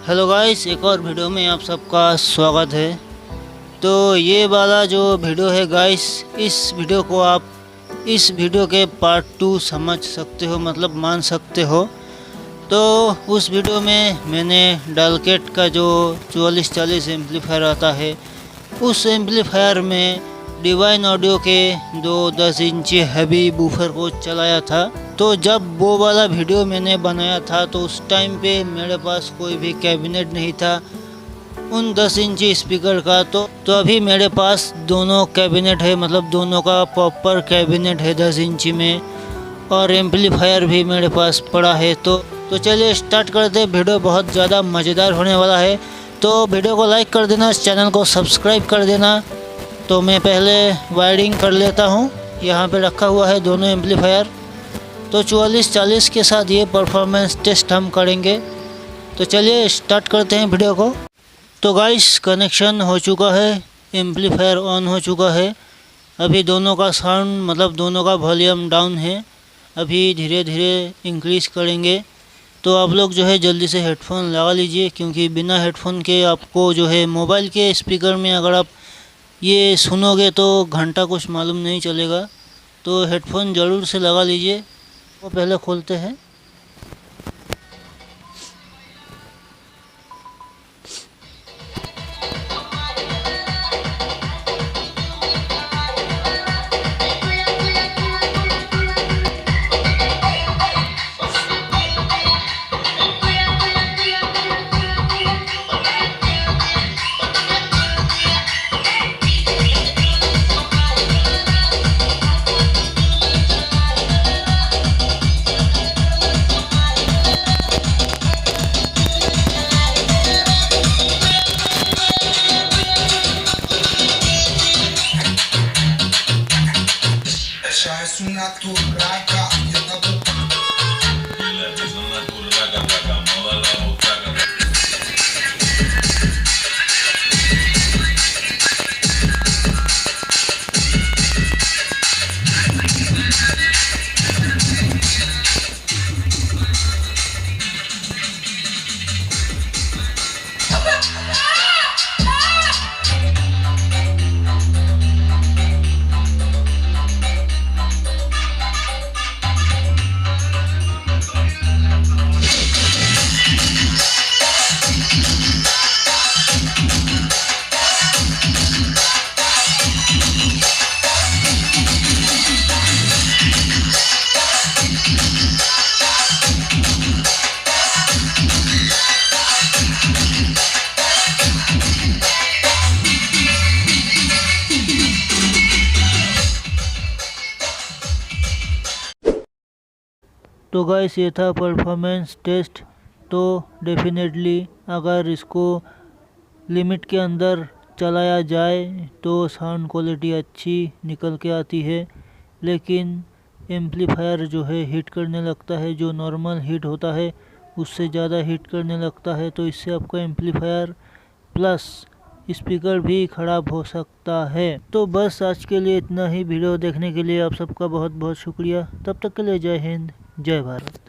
Hello guys, एक और video में आप सबका स्वागत है। तो ये वाला जो वीडियो है गाइस, इस वीडियो को आप इस वीडियो के पार्ट 2 समझ सकते हो, मतलब मान सकते हो। तो उस वीडियो में मैंने डालकेट का जो 4440 एम्पलीफायर आता है, उस एम्पलीफायर में डिवाइन ऑडियो के दो 10 इंची हैवी बूफर को चलाया था। तो जब वो वाला वीडियो मैंने बनाया था तो उस टाइम पे मेरे पास कोई भी कैबिनेट नहीं था उन 10 इंची स्पीकर का। तो अभी मेरे पास दोनों कैबिनेट है, मतलब दोनों का प्रॉपर कैबिनेट है 10 इंची में, और एम्पलीफायर भी मेरे पास पड़ा है। तो चलिए स्टार्ट करते हैं। वीडियो बहुत ज़्यादा मज़ेदार होने वाला है, तो वीडियो को लाइक कर देना, चैनल को सब्सक्राइब कर देना। तो मैं पहले वायरिंग कर लेता हूँ। यहाँ पे रखा हुआ है दोनों एम्पलीफायर। तो 4440 के साथ ये परफॉर्मेंस टेस्ट हम करेंगे। तो चलिए स्टार्ट करते हैं वीडियो को। तो गाइस, कनेक्शन हो चुका है, एम्पलीफायर ऑन हो चुका है। अभी दोनों का साउंड, मतलब दोनों का वॉल्यूम डाउन है। अभी धीरे धीरे इंक्रीज़ करेंगे। तो आप लोग जो है जल्दी से हेडफोन लगा लीजिए, क्योंकि बिना हेडफोन के आपको जो है मोबाइल के स्पीकर में अगर आप ये सुनोगे तो घंटा कुछ मालूम नहीं चलेगा। तो हेडफोन ज़रूर से लगा लीजिए। वो पहले खोलते हैं। Es una turraca. तो गाइस, ये था परफॉर्मेंस टेस्ट। तो डेफिनेटली अगर इसको लिमिट के अंदर चलाया जाए तो साउंड क्वालिटी अच्छी निकल के आती है। लेकिन एम्पलीफायर जो है हीट करने लगता है, जो नॉर्मल हीट होता है उससे ज़्यादा हीट करने लगता है। तो इससे आपका एम्पलीफायर प्लस स्पीकर भी ख़राब हो सकता है। तो बस आज के लिए इतना ही। वीडियो देखने के लिए आप सबका बहुत बहुत शुक्रिया। तब तक के लिए जय हिंद, जय भारत।